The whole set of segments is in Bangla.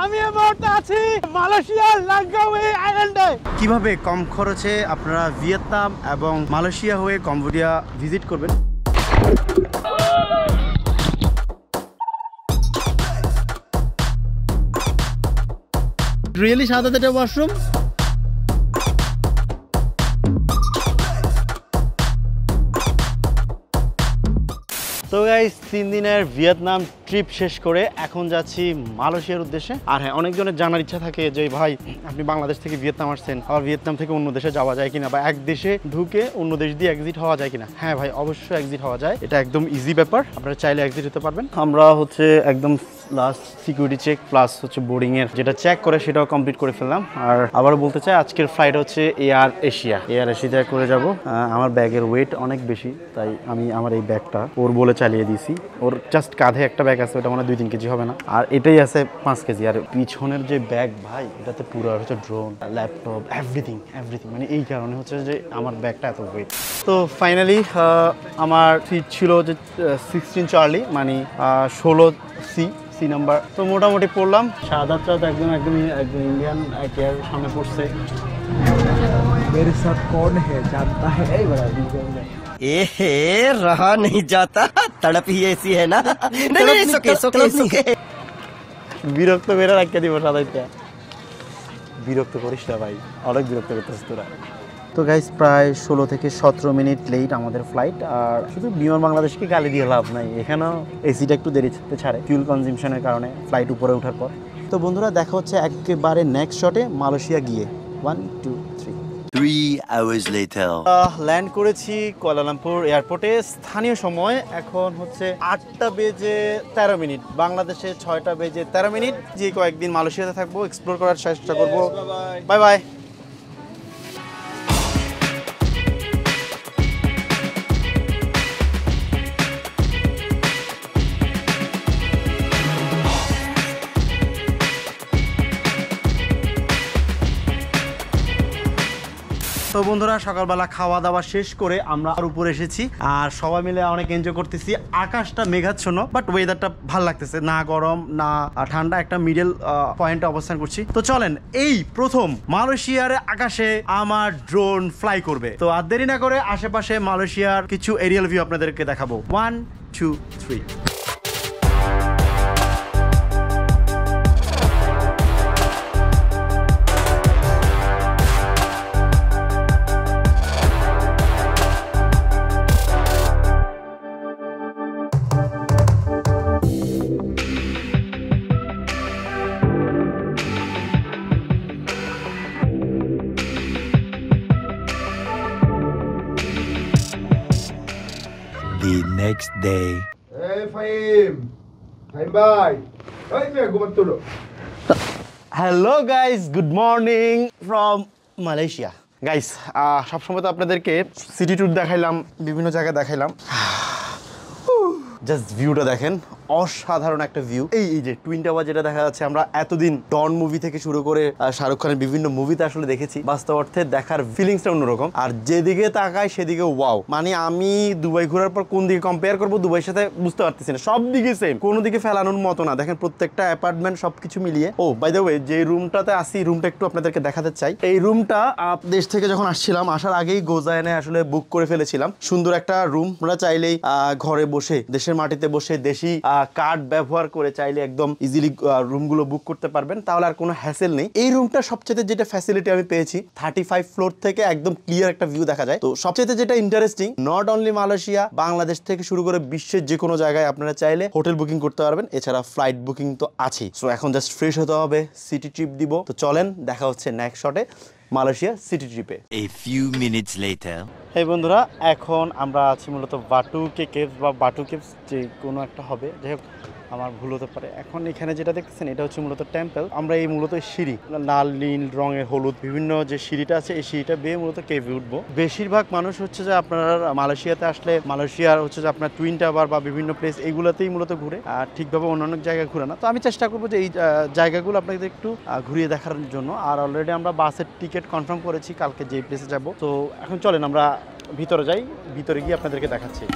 আমি এই মুহূর্তে আছি মালয়েশিয়ার লাঙ্কাউই আইল্যান্ডে। কিভাবে কম খরচে আপনারা ভিয়েতনাম এবং মালয়েশিয়া হয়ে কম্বোডিয়া ভিজিট করবেন। রিয়েলি সাদা এটা ওয়াশরুম। তো গাইস 3 দিনের ভিয়েতনাম ট্রিপ শেষ করে এখন যাচ্ছি মালয়েশিয়ার উদ্দেশ্যে। আর হ্যাঁ, অনেকজনের জানার ইচ্ছা থাকে যে ভাই আপনি বাংলাদেশ থেকে ভিয়েতনাম আসছেন, আবার ভিয়েতনাম থেকে অন্য দেশে যাওয়া যায় কিনা, বা এক দেশে ঢুকে অন্য দেশ দিয়ে এক্সিট হওয়া যায় কিনা। হ্যাঁ ভাই, অবশ্যই এক্সিট হওয়া যায়, এটা একদম ইজি ব্যাপার, আপনারা চাইলে এক্সিট হতে পারবেন। আমরা হচ্ছে একদম লাস্ট সিকিউরিটি চেক প্লাস হচ্ছে বোর্ডিং এর যেটা চেক করে সেটাও কমপ্লিট করে ফেললাম। আর আবার বলতে চাই আজকের ফ্লাইট হচ্ছে এয়ার এশিয়া করে যাব। আমার ব্যাগের ওয়েট অনেক বেশি, তাই আমি আমার এই ব্যাগটা ওর বলে চালিয়ে দিয়েছি। ওর জাস্ট কাঁধে একটা ব্যাগ আছে, ওটা মানে 2-3 কেজি হবে না, আর এটাই আছে 5 কেজি। আর পিছনের যে ব্যাগ ভাই, এটাতে পুরো হচ্ছে ড্রোন, ল্যাপটপ, এভরিথিং মানে এই কারণে হচ্ছে যে আমার ব্যাগটা এত ওয়েট। তো ফাইনালি আমার সিট ছিল যে 16 চার্লি, মানে 16 সি নাম্বার। তো মোটামুটি পড়লাম। সাদা চাঁদ একদম ইন্ডিয়ান এয়ার সামনে পড়ছে। मेरे साथ कौन है जानता है? रहा नहीं जाता, तड़प ही ऐसी है ना। नहीं, सुके। বিরক্ত বেরা রাখিয়ে দিব সাদাইটা। বিরক্ত করিস না ভাই, অনেক বিরক্ত করতেছিস তোরা। তো গাইস প্রায় 16 থেকে 17 মিনিট লেট আমাদের ফ্লাইট। আর শুধু বিমান বাংলাদেশকে গালি দিয়ে লাভ নাই, এখানেও এসিটা একটু দেরিতে ছাড়ে ফিউল কনজিউমশনের কারণে ফ্লাইট উপরে ওঠার পর। তো বন্ধুরা দেখা হচ্ছে একেবারে নেক্সট শটে মালয়েশিয়া গিয়ে। 1 2 3 3 hours later ল্যান্ড করেছি কুয়ালালামপুর এয়ারপোর্টে। স্থানীয় সময় এখন হচ্ছে 8টা বেজে 13 মিনিট, বাংলাদেশে 6টা বেজে 13 মিনিট। যে কয়েকদিন মালয়েশিয়াতে থাকবো, এক্সপ্লোর করার চেষ্টা করবো। Bye bye. তো বন্ধুরা সকালবেলা খাওয়া দাওয়া শেষ করে আমরা আর উপরে এসেছি, আর সবাই মিলে অনেক এনজয় করতেছি। আকাশটা মেঘাচ্ছন্ন, বাট ওয়েদারটা ভালো লাগতেছে, না গরম না ঠান্ডা, একটা মিডল পয়েন্টে অবস্থান করছি। তো চলেন, এই প্রথম মালয়েশিয়ার আকাশে আমার ড্রোন ফ্লাই করবে। তো আর দেরি না করে আশেপাশে মালয়েশিয়ার কিছু এরিয়াল ভিউ আপনাদেরকে দেখাবো। 1 2 3। the next day. Hey Fahim bhai, hey me aku betul. Hello guys, good morning from Malaysia. Guys সবসময় তো আপনাদেরকে সিটি ট্যুর দেখাইলাম, বিভিন্ন জায়গায় দেখাইলাম, জাস্ট ভিউটা দেখেন, অসাধারণ একটা ভিউ। এই যে টুইন টাওয়ার যেটা দেখা যাচ্ছে, আমরা এতদিন ডন মুভি থেকে শুরু করে শাহরুখ খানের বিভিন্ন মুভিতে আসলে দেখেছি, বাস্তব অর্থে দেখার ফিলিংসটা অন্যরকম। আর যেদিকে তাকায় সেদিকে ওয়াও, মানে আমি দুবাই ঘোরার পর কোন দিকে কম্পেয়ার করবো দুবাইয়ের সাথে বুঝতে পারতেছি না, সব দিকে সেম, কোনো দিকে ফেলানোর মতো না। দেখেন প্রত্যেকটা অ্যাপার্টমেন্ট সবকিছু মিলিয়ে। ও বাই দ্য ওয়ে, যে রুমটাতে আসি, রুমটা একটু আপনাদেরকে দেখাতে চাই। এই রুমটা দেশ থেকে যখন আসছিলাম, আসার আগেই গোজায়নে আসলে বুক করে ফেলেছিলাম। সুন্দর একটা রুম, আমরা চাইলেই ঘরে বসে, দেশের মাটিতে বসে, দেশি কার্ড ব্যবহার করে চাইলে একদম ইজিলি রুমগুলো বুক করতে পারবেন, তাহলে আর কোনো হ্যাসেল নেই। এই রুমটা সবচেয়ে যেটা ফ্যাসিলিটি আমি পেয়েছি, 35 ফ্লোর থেকে একদম ক্লিয়ার একটা ভিউ দেখা যায়। তো সবচেয়ে যেটা interesting, not only Malaysia, Bangladesh থেকে শুরু করে বিশ্বের যে কোনো জায়গায় আপনারা চাইলে হোটেল বুকিং করতে পারবেন, এছাড়া ফ্লাইট বুকিং তো আছেই। সো এখন জাস্ট ফ্রেশ হতে হবে, সিটি ট্রিপ দিব। তো চলেন দেখা হচ্ছে নেক্সট শটে মালয়েশিয়া সিটি ট্রিপে। A few minutes later. এই বন্ধুরা, এখন আমরা আছি মূলত বাটুকে কেভস বা বাটু কেভস, যে কোনো একটা হবে, যাই হোক আমার ভুল হতে পারে। এখন এখানে যেটা দেখতেছেন এটা হচ্ছে মূলত টেম্পল। আমরা এই মূলত সিঁড়ি, লাল নীল রঙের হলুদ বিভিন্ন যে সিঁড়িটা আছে, এই সিঁড়িটা বেয়ে মূলত কেভে উঠবো। বেশিরভাগ মানুষ হচ্ছে যে আপনারা মালয়েশিয়াতে আসলে মালয়েশিয়ার হচ্ছে যে আপনার টুইন টাওয়ার বা বিভিন্ন প্লেস এইগুলোতেই মূলত ঘুরে, আর ঠিকভাবে অন্যান্য জায়গায় ঘুরে না। তো আমি চেষ্টা করবো যে এই জায়গাগুলো আপনাদের একটু ঘুরিয়ে দেখার জন্য। আর অলরেডি আমরা বাসের টিকিট কনফার্ম করেছি কালকে যেই প্লেসে যাব। তো এখন চলেন আমরা ভিতরে যাই, ভিতরে গিয়ে আপনাদেরকে দেখাচ্ছি।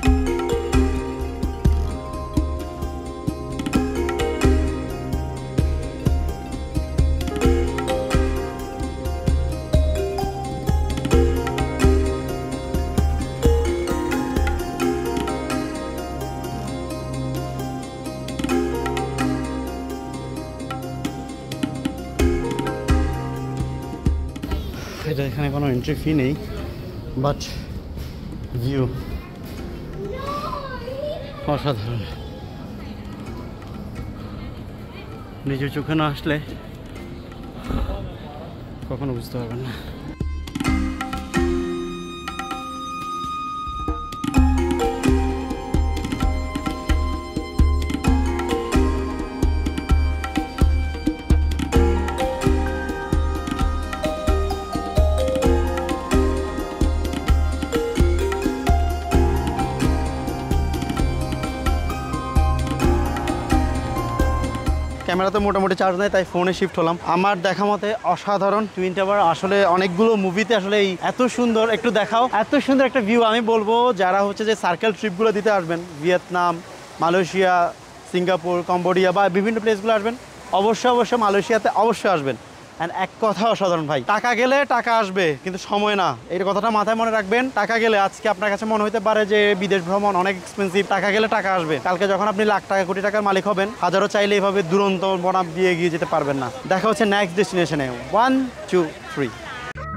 এটা এখানে কোনো এন্ট্রি ফি নেই, বাট ভিউ অসাধারণ। নিজের চোখে না আসলে কখনো বুঝতে পারবেন না। ক্যামেরাতে মোটামুটি চার্জ নেই, তাই ফোনে শিফট হলাম। আমার দেখা মতে অসাধারণ টুইন টাওয়ার। আসলে অনেকগুলো মুভিতে আসলে এই এত সুন্দর, একটু দেখাও, এত সুন্দর একটা ভিউ। আমি বলবো যারা হচ্ছে যে সার্কেল ট্রিপগুলো দিতে আসবেন, ভিয়েতনাম, মালয়েশিয়া, সিঙ্গাপুর, কম্বোডিয়া বা বিভিন্ন প্লেসগুলো আসবেন, অবশ্যই মালয়েশিয়াতে অবশ্যই আসবেন। অ্যান্ড এক কথা অসাধারণ ভাই, টাকা গেলে টাকা আসবে, কিন্তু সময় না। এই কথাটা মাথায় মনে রাখবেন। টাকা গেলে আজকে আপনার কাছে মনে হতে পারে যে বিদেশ ভ্রমণ অনেক এক্সপেন্সিভ, টাকা গেলে টাকা আসবে। কালকে যখন আপনি লাখ টাকা কোটি টাকার মালিক হবেন, হাজারো চাইলে এইভাবে দুরন্ত বনাম দিয়ে এগিয়ে যেতে পারবেন না। দেখা হচ্ছে next ডেস্টিনেশনে। 1 2 3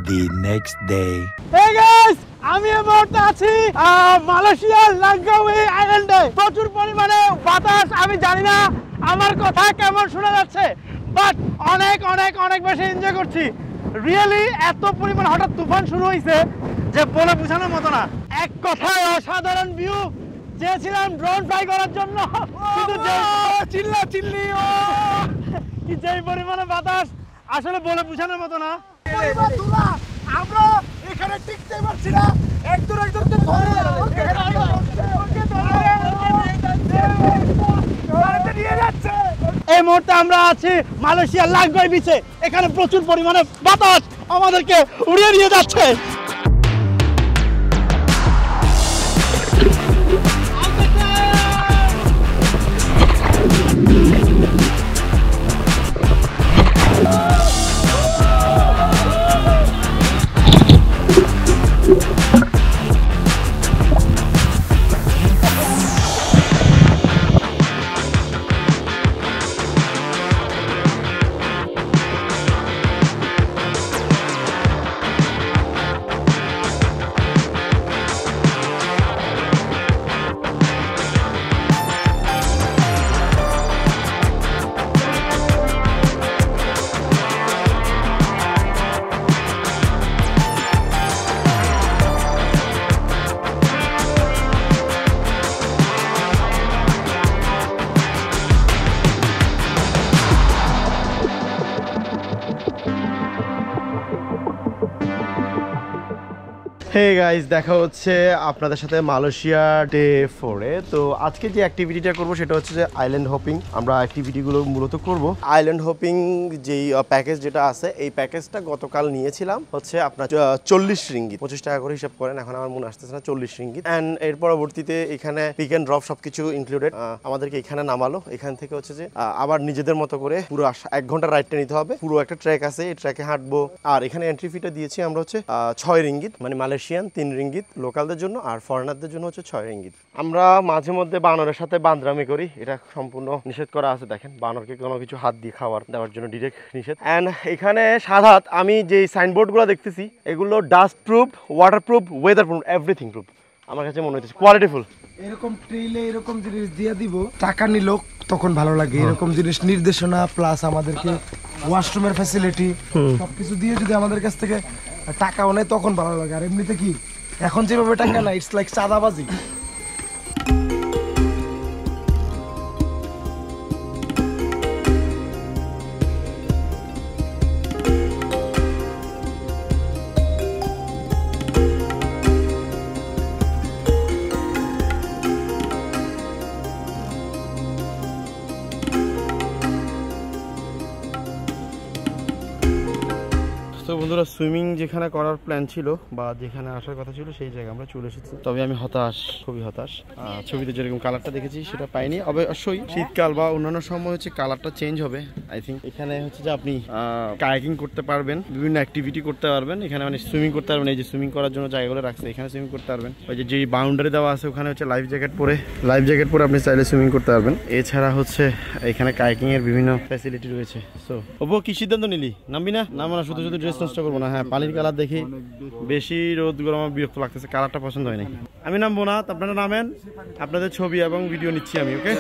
The next day. Hey guys, আমি এই মুহূর্তে আছি মালয়েশিয়ার লাঙ্কাউই আইল্যান্ডে। প্রচুর পরিমাণে বাতাস। আমি জানি না আমার কথা কেমন শোনা যাচ্ছে, বাট অনেক অনেক অনেক বেশি এনজয় করছি। রিয়েলি এত পরিমাণ হঠাৎ তুফান শুরু হয়েছে যে বলে বোঝানোর মতো না। এক কথায় অসাধারণ ভিউ। চেয়েছিলাম ড্রোন ফ্লাই করার জন্য, কিন্তু চিল্লি কি যেই পরিমাণে বাতাস, আসলে বলে বোঝানোর মতো না। আমরা এখানে টিকতে পারছি না, একদম নিয়ে যাচ্ছে। এই মুহূর্তে আমরা আছি মালয়েশিয়ার লাঙ্কাউই বিচে। এখানে প্রচুর পরিমাণে বাতাস আমাদেরকে উড়িয়ে নিয়ে যাচ্ছে। হে গাইস, দেখা হচ্ছে আপনাদের সাথে মালয়েশিয়া ডে 4-এ। তো আজকে যে অ্যাক্টিভিটিটা করব সেটা হচ্ছে যে আইল্যান্ড হপিং। আমরা অ্যাক্টিভিটিগুলো মূলত করব। আইল্যান্ড হপিং যেই প্যাকেজ যেটা আছে, এই প্যাকেজটা গতকাল নিয়েছিলাম হচ্ছে আপনার 40 রিঙ্গিত, 25 টাকা করে হিসাব করেন, এখন আমার মনে আসতেছে না, 40 রিঙ্গিত। অ্যান্ড এর পরবর্তীতে এখানে পিক অ্যান্ড ড্রপ সবকিছু ইনক্লুডেড। আমাদেরকে এখানে নামালো। এখান থেকে হচ্ছে যে আবার নিজেদের মতো করে পুরো 1 ঘন্টার রাইডটা নিতে হবে। পুরো একটা ট্র্যাক আছে, এই ট্র্যাকে হাঁটবো। আর এখানে এন্ট্রি ফিটা দিয়েছি আমরা হচ্ছে 6 রিঙ্গিত, মানে মালয়েশিয়ান 3 রিঙ্গিত লোকালদের জন্য, আর ফরেনারদের জন্য হচ্ছে 6 রিঙ্গিত। আমরা মাঝে মধ্যে বানরের সাথে বান্দরামি করি, এটা সম্পূর্ণ নিষেধ করা আছে। দেখেন, বানরকে কোনো কিছু হাত দিয়ে খাবার দেওয়ার জন্য ডিরেক্ট নিষেধ। অ্যান্ড এখানে সাধারণত আমি যে সাইনবোর্ডগুলো দেখতেছি, এগুলো dust proof, water proof, weather proof, everything proof. আমার কাছে মনে হচ্ছে কোয়ালিটিফুল। এরকম ট্রেইলে এরকম জিনিস দিয়ে দিব, টাকা নিল তখন ভালো লাগে। এরকম জিনিস নির্দেশনা প্লাস আমাদেরকে ওয়াশরুমের ফ্যাসিলিটি সবকিছু দিয়ে যদি আমাদের কাছ থেকে টাকাও নেয় তখন ভালো লাগে। আর এমনিতে কি এখন যেভাবে টাকা না, ইটস লাইক চাঁদাবাজি। তো বন্ধুরা, সুইমিং যেখানে করার প্ল্যান ছিল বা যেখানে আসার কথা ছিল সেই জায়গায় আমরা চলে এসেছি। তবে আমি হতাশ, খুবই হতাশ। ছবিতে যেরকম কালারটা দেখেছি সেটা পাইনি। অবশ্যই শীতকাল বা অন্যান্য সময় হচ্ছে কালারটা চেঞ্জ হবে আই থিঙ্ক। এখানে হচ্ছে যে আপনি কায়াকিং করতে পারবেন, বিভিন্ন অ্যাক্টিভিটি করতে পারবেন এখানে, মানে সুইমিং করতে পারবেন। এই যে সুইমিং করার জন্য জায়গাগুলো রাখছে, এখানে সুইমিং করতে পারবেন। ওই যে বাউন্ডারি দেওয়া আছে ওখানে হচ্ছে লাইফ জ্যাকেট পরে আপনি চাইলে সুইমিং করতে পারবেন। এছাড়া হচ্ছে এখানে কায়াকিং এর বিভিন্ন ফ্যাসিলিটি রয়েছে। সো ওপো কি সিদ্ধান্ত নিলি? নামবি না? নাম না, শুধু শুধু ড্রেস নষ্ট করবো না। হ্যাঁ পানির কালার দেখি বেশি রোদ গরম আমার বিরক্ত লাগতেছে, কালারটা পছন্দ হয় নাই। আমি নামবো না, আপনারা নামেন, আপনাদের ছবি এবং ভিডিও নিচ্ছি আমি। ওকে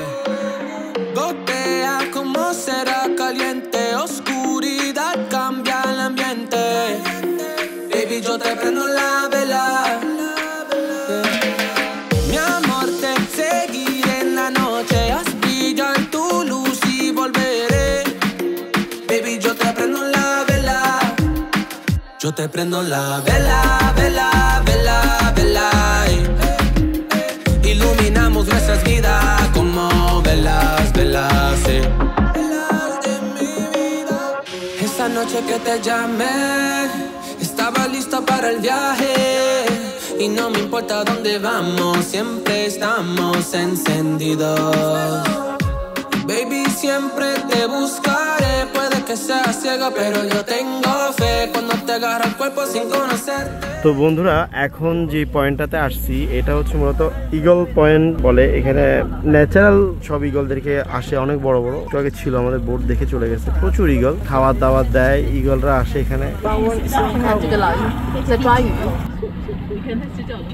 Gotea como será caliente, oscuridad cambia el ambiente. Baby, yo te prendo la vela. Mi amor, te seguiré en la noche, haz brillar tu luz y volveré. Baby, yo te prendo la vela. Yo te prendo la vela, vela, vela, vela. Iluminamos nuestras vidas como velas, velas, velas de mi vida. Esa noche que te llamé, estaba lista para el viaje. Y no me importa dónde vamos, siempre estamos encendidos. Baby, siempre te buscaré. Puede que seas ciega, pero yo tengo fe cuando te agarra el cuerpo sin conocerte. তো বন্ধুরা এখন যে পয়েন্টটাতে আসছি এটা হচ্ছে মূলত ইগল পয়েন্ট বলে। এখানে ন্যাচারাল সব ইগলদেরকে আসে, অনেক বড় বড়। একটু আগে ছিল আমাদের বোট দেখে চলে গেছে, প্রচুর ইগল, খাবার দাবার দেয়, ইগলরা আসে এখানে। 看这个老鹰在抓鱼，你看它睡觉了。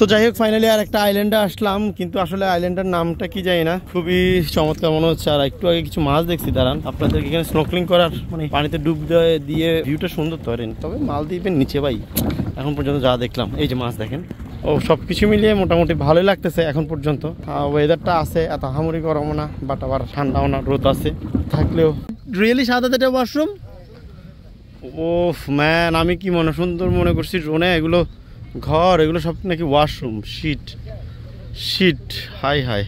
তো যাই হোক ফাইনালি আর একটা আইল্যান্ডে আসলাম, কিন্তু আসলে আইল্যান্ডের নামটা কি জানি না। খুবই চমৎকার মনে হচ্ছে। আর একটু আগে কিছু মাছ দেখছি, দাঁড়ান আপনাদের এখানে স্নোকলিং করার মানে পানিতে ডুব দিয়ে ভিউটা সুন্দর ধরেন। তবে মালদ্বীপের নিচে ভাই এখন পর্যন্ত যা দেখলাম, এই যে মাছ দেখেন, ও সব কিছু মিলিয়ে মোটামুটি ভালোই লাগতেছে এখন পর্যন্ত। ওয়েদারটা আছে, এত হামুরি গরমও না, বাট আবার ঠান্ডাও না, রোদ আছে থাকলেও। রিয়েলি সাদা এটা ওয়াশরুম। ওফ ম্যান, আমি কি সুন্দর মনে করছি ড্রোনে এগুলো ঘর, এগুলো সব নাকি washroom. Shit shit, high high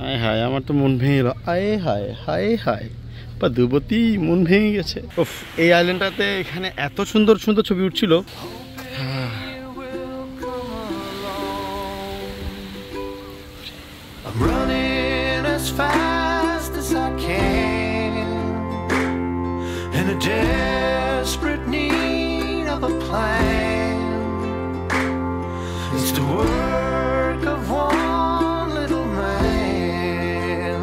high high, আমার তো মন ভেঙে গেল। আয় হায় হাই হাই বা দুবতী, মন ভেঙে গেছে। ওফ, এই আইল্যান্ডটাতে এখানে এত সুন্দর সুন্দর ছবি উঠছিল। I'm running as fast as I can, in a desperate need of a plan. It's the work of one little man.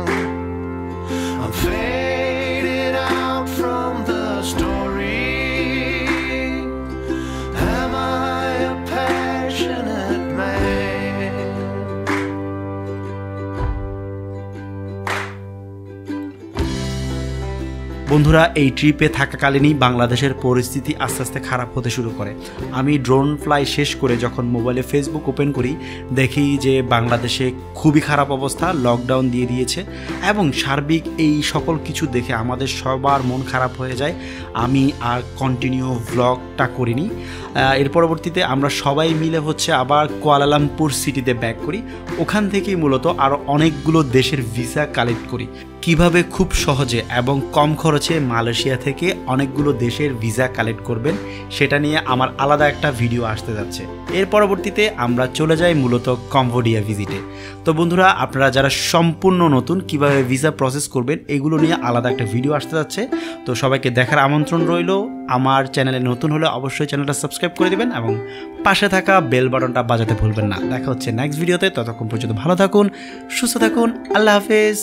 I'm faded out from the story. Am I a passionate man? বন্ধুরা এই ট্রিপে থাকাকালীনই বাংলাদেশের পরিস্থিতি আস্তে আস্তে খারাপ হতে শুরু করে। আমি ড্রোন ফ্লাই শেষ করে যখন মোবাইলে ফেসবুক ওপেন করি, দেখি যে বাংলাদেশে খুবই খারাপ অবস্থা, লকডাউন দিয়ে দিয়েছে এবং সার্বিক এই সকল কিছু দেখে আমাদের সবার মন খারাপ হয়ে যায়। আমি আর কন্টিনিউ ভ্লগটা করিনি। এর পরবর্তীতে আমরা সবাই মিলে আবার কুয়ালালামপুর সিটিতে ব্যাক করি। ওখান থেকেই মূলত আরও অনেকগুলো দেশের ভিসা কালেক্ট করি, কিভাবে খুব সহজে এবং কম খরচে মালয়েশিয়া থেকে অনেকগুলো দেশের ভিসা কালেক্ট করবেন সেটা নিয়ে আমার আলাদা একটা ভিডিও আসতে যাচ্ছে। এর পরবর্তীতে আমরা চলে যাই মূলত কম্বোডিয়া ভিজিটে। তো বন্ধুরা, আপনারা যারা সম্পূর্ণ নতুন কিভাবে ভিসা প্রসেস করবেন এগুলো নিয়ে আলাদা একটা ভিডিও আসতে যাচ্ছে। তো সবাইকে দেখার আমন্ত্রণ রইল। আমার চ্যানেলে নতুন হলে অবশ্যই চ্যানেলটা সাবস্ক্রাইব করে দেবেন এবং পাশে থাকা বেল বাটনটা বাজাতে ভুলবেন না। দেখা হচ্ছে নেক্সট ভিডিওতে, ততক্ষণ পর্যন্ত ভালো থাকুন, সুস্থ থাকুন, আল্লাহ হাফেজ।